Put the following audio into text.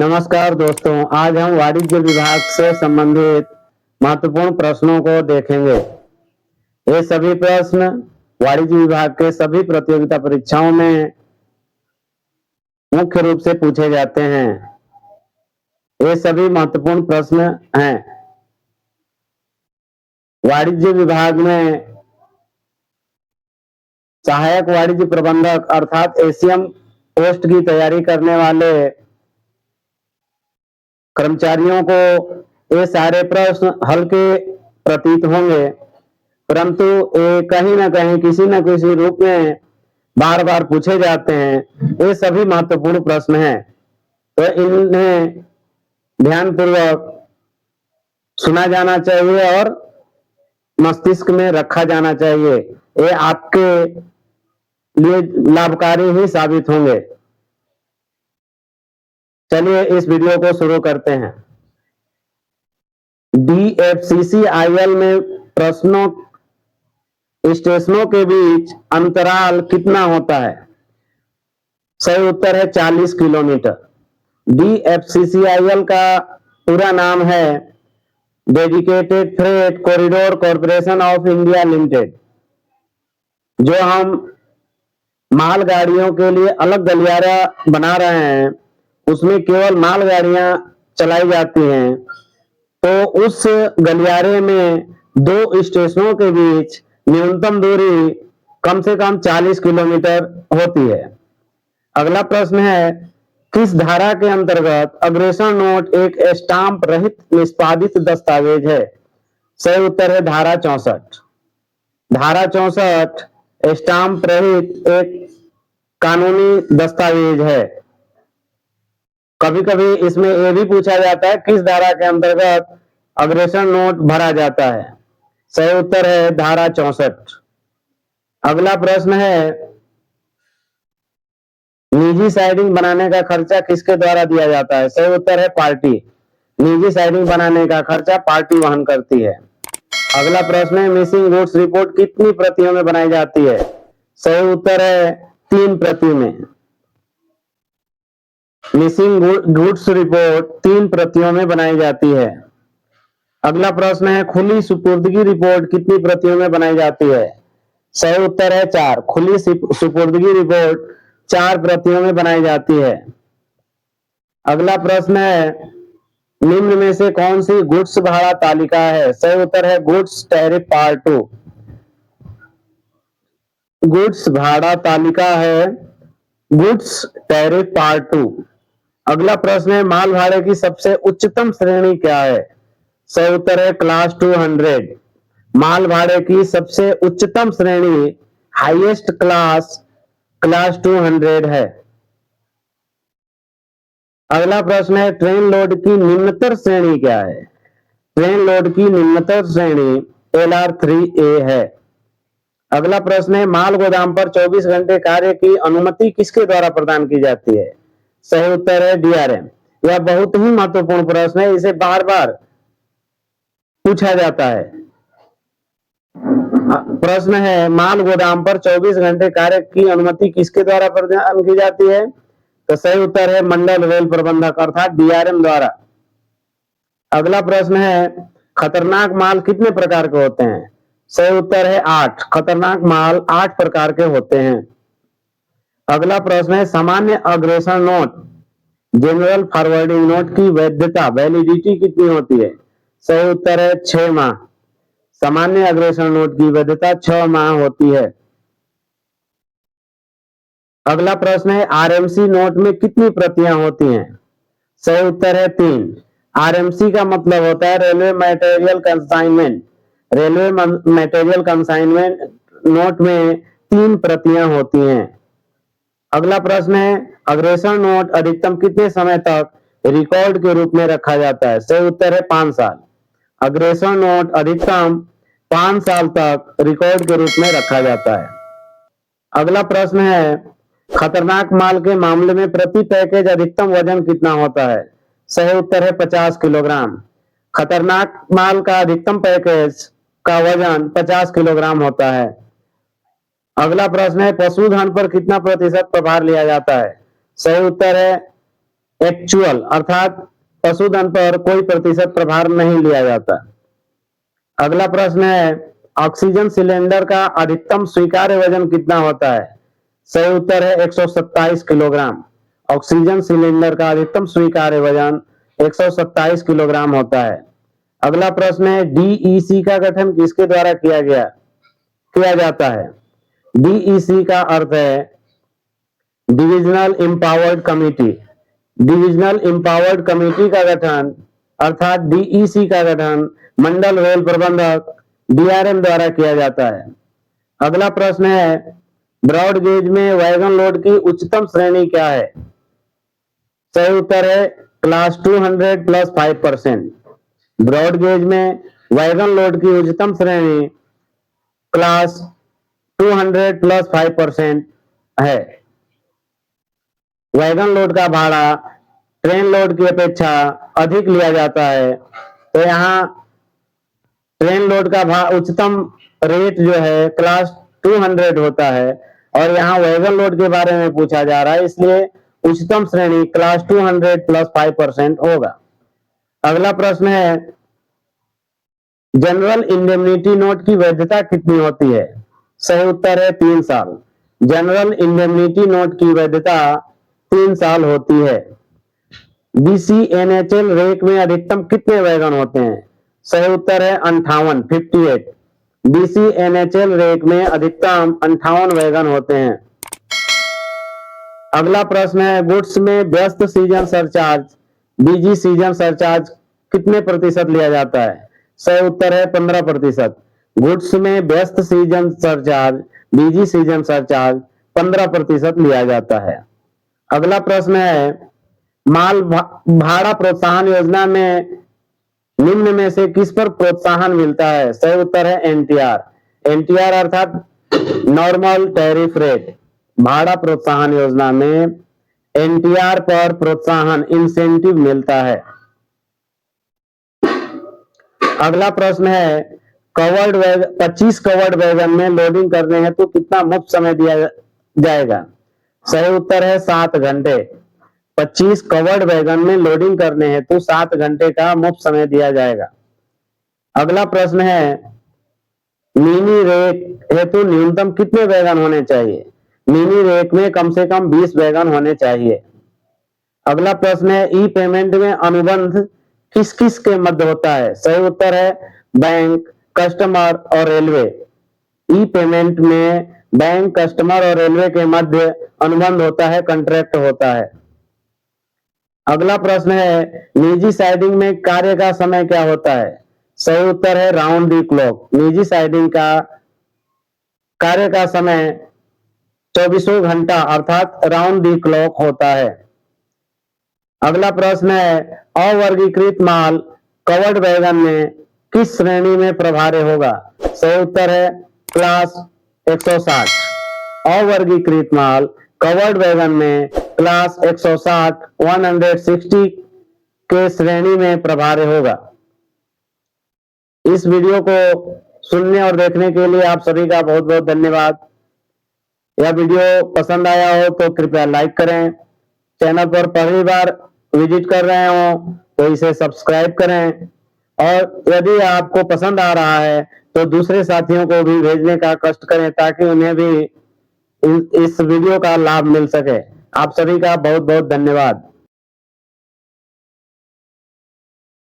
नमस्कार दोस्तों, आज हम वाणिज्य विभाग से संबंधित महत्वपूर्ण प्रश्नों को देखेंगे। ये सभी प्रश्न वाणिज्य विभाग के सभी प्रतियोगिता परीक्षाओं में मुख्य रूप से पूछे जाते हैं। ये सभी महत्वपूर्ण प्रश्न हैं। वाणिज्य विभाग में सहायक वाणिज्य प्रबंधक अर्थात एसीएम पोस्ट की तैयारी करने वाले कर्मचारियों को ये सारे प्रश्न हल्के प्रतीत होंगे, परंतु ये कहीं ना कहीं किसी न किसी रूप में बार बार पूछे जाते हैं। ये सभी महत्वपूर्ण प्रश्न हैं, तो इन्हें ध्यानपूर्वक सुना जाना चाहिए और मस्तिष्क में रखा जाना चाहिए। ये आपके लिए लाभकारी ही साबित होंगे। चलिए इस वीडियो को शुरू करते हैं। DFCCIL में प्रश्नों स्टेशनों के बीच अंतराल कितना होता है? सही उत्तर है 40 किलोमीटर। DFCCIL का पूरा नाम है dedicated freight corridor corporation of India limited. जो हम मालगाड़ियों के लिए अलग गलियारा बना रहे हैं, उसमें केवल मालगाड़ियां चलाई जाती हैं, तो उस गलियारे में दो स्टेशनों के बीच न्यूनतम दूरी कम से कम 40 किलोमीटर होती है। अगला प्रश्न है, किस धारा के अंतर्गत अग्रेषण नोट एक स्टाम्प रहित निष्पादित दस्तावेज है? सही उत्तर है धारा 64। धारा 64 स्टाम्प रहित एक कानूनी दस्तावेज है। कभी कभी इसमें यह भी पूछा जाता है किस धारा के अंतर्गत अग्रेषण नोट भरा जाता है। सही उत्तर है धारा 64। अगला प्रश्न है, निजी साइडिंग बनाने का खर्चा किसके द्वारा दिया जाता है? सही उत्तर है पार्टी। निजी साइडिंग बनाने का खर्चा पार्टी वहन करती है। अगला प्रश्न है, मिसिंग गुड्स रिपोर्ट कितनी प्रतियों में बनाई जाती है? सही उत्तर है 3 प्रति में। मिसिंग गुड्स रिपोर्ट 3 प्रतियों में बनाई जाती है। अगला प्रश्न है, खुली सुपुर्दगी रिपोर्ट कितनी प्रतियों में बनाई जाती है? सही उत्तर है 4। खुली सुपुर्दगी रिपोर्ट 4 प्रतियों में बनाई जाती है। अगला प्रश्न है, निम्न में से कौन सी गुड्स भाड़ा तालिका है? सही उत्तर है गुड्स टैरिफ पार्ट 2। गुड्स भाड़ा तालिका है गुड्स टैरिफ पार्ट 2। अगला प्रश्न है, माल भाड़े की सबसे उच्चतम श्रेणी क्या है? सही उत्तर है क्लास 200। माल भाड़े की सबसे उच्चतम श्रेणी हाईएस्ट क्लास 200 है। अगला प्रश्न है, ट्रेन लोड की निम्नतर श्रेणी क्या है? ट्रेन लोड की निम्नतर श्रेणी LR3A है। अगला प्रश्न है, माल गोदाम पर 24 घंटे कार्य की अनुमति किसके द्वारा प्रदान की जाती है? सही उत्तर है DRM। यह बहुत ही महत्वपूर्ण प्रश्न है, इसे बार बार पूछा जाता है। प्रश्न है, माल गोदाम पर 24 घंटे कार्य की अनुमति किसके द्वारा प्रदान की जाती है? तो सही उत्तर है मंडल रेल प्रबंधक अर्थात DRM द्वारा। अगला प्रश्न है, खतरनाक माल कितने प्रकार के होते हैं? सही उत्तर है 8। खतरनाक माल 8 प्रकार के होते हैं। अगला प्रश्न है, सामान्य अग्रेषण नोट जनरल फॉरवर्डिंग नोट की वैधता वैलिडिटी कितनी होती है? सही उत्तर है 6 माह। सामान्य अग्रेषण नोट की वैधता 6 माह होती है। अगला प्रश्न है, RMC नोट में कितनी प्रतियां होती हैं? सही उत्तर है 3। RMC का मतलब होता है railway material consignment. Railway material consignment note में 3 प्रतियां होती हैं। अगला प्रश्न है, अग्रेषण नोट अधिकतम कितने समय तक रिकॉर्ड के रूप में रखा जाता है? सही उत्तर है 5 साल। अग्रेषण नोट अधिकतम 5 साल तक रिकॉर्ड के रूप में रखा जाता है। अगला प्रश्न है, खतरनाक माल के मामले में प्रति पैकेज अधिकतम वजन कितना होता है? सही उत्तर है 50 किलोग्राम। खतरनाक माल का अधिकतम पैकेज का वजन 50 किलोग्राम होता है। अगला प्रश्न है, पशुधन पर कितना प्रतिशत प्रभार लिया जाता है? सही उत्तर है एक्चुअल अर्थात पशुधन पर कोई प्रतिशत प्रभार नहीं लिया जाता। अगला प्रश्न है, ऑक्सीजन सिलेंडर का अधिकतम स्वीकार्य वजन कितना होता है? सही उत्तर है 127 किलोग्राम। ऑक्सीजन सिलेंडर का अधिकतम स्वीकार्य वजन 127 किलोग्राम होता है। अगला प्रश्न है, डीईसी का गठन किसके द्वारा किया जाता है? डीईसी का अर्थ है divisional empowered committee. Divisional empowered committee का गठन अर्थात डीईसी का गठन मंडल रेल प्रबंधक डीआरएम द्वारा किया जाता है। अगला प्रश्न है, ब्रॉड गेज में वैगन लोड की उच्चतम श्रेणी क्या है? सही उत्तर है क्लास 200 प्लस 5%। ब्रॉड गेज में वैगन लोड की उच्चतम श्रेणी क्लास 200 प्लस 5% है। वैगन लोड का भाड़ा ट्रेन लोड की अपेक्षा अधिक लिया जाता है, तो यहाँ ट्रेन लोड का उच्चतम रेट जो है क्लास 200 होता है और यहाँ वैगन लोड के बारे में पूछा जा रहा है, इसलिए उच्चतम श्रेणी क्लास 200 प्लस 5% होगा। अगला प्रश्न है, जनरल इंडेमनिटी नोट की वैधता कितनी होती है? सही उत्तर है 3 साल। जनरल इंडेमनिटी नोट की वैधता 3 साल होती है। बीसीएनएचएल रेक में अधिकतम कितने वैगन होते हैं? सही उत्तर है 58। बीसीएनएचएल रेक में अधिकतम 58 वैगन होते हैं। अगला प्रश्न है, गुड्स में व्यस्त सीजन सरचार्ज बीजी सीजन सरचार्ज कितने प्रतिशत लिया जाता है? सही उत्तर है 15%। गुड्स में व्यस्त सीजन सरचार्ज बीजी सीजन सरचार्ज 15% लिया जाता है। अगला प्रश्न है, माल भाड़ा प्रोत्साहन योजना में निम्न में से किस पर प्रोत्साहन मिलता है? सही उत्तर है एनटीआर। एनटीआर अर्थात नॉर्मल टैरिफ रेट। भाड़ा प्रोत्साहन योजना में एनटीआर पर प्रोत्साहन इंसेंटिव मिलता है। अगला प्रश्न है, 25 कवर्ड वैगन में लोडिंग करने हैं तो कितना मुफ्त समय दिया जाएगा? सही उत्तर है 7 घंटे। 25 कवर्ड वैगन में लोडिंग करने हैं तो 7 घंटे का मुफ्त समय दिया जाएगा। अगला प्रश्न है, मिनी रेक हेतु न्यूनतम कितने वैगन होने चाहिए? मिनी रेक में कम से कम 20 वैगन होने चाहिए। अगला प्रश्न है, ई पेमेंट में अनुबंध किस किस के मध्य होता है? सही उत्तर है बैंक, कस्टमर और रेलवे। ई पेमेंट में बैंक, कस्टमर और रेलवे के मध्य अनुबंध होता है, कॉन्ट्रैक्ट होता है। अगला प्रश्न है, निजी साइडिंग में कार्य का समय क्या होता है? सही उत्तर है राउंड द क्लॉक। निजी साइडिंग का कार्य का समय 24 घंटा अर्थात राउंड द क्लॉक होता है। अगला प्रश्न है, अवर्गीकृत माल कवर्ड वैगन में किस श्रेणी में प्रभार्य होगा? सही उत्तर है क्लास 160। अवर्गीकृत माल कवर्ड वैगन में क्लास 160 के श्रेणी में प्रभार्य होगा। इस वीडियो को सुनने और देखने के लिए आप सभी का बहुत बहुत धन्यवाद। यह वीडियो पसंद आया हो तो कृपया लाइक करें। चैनल पर पहली बार विजिट कर रहे हो तो इसे सब्सक्राइब करें और यदि आपको पसंद आ रहा है तो दूसरे साथियों को भी भेजने का कष्ट करें ताकि उन्हें भी इस वीडियो का लाभ मिल सके। आप सभी का बहुत बहुत धन्यवाद।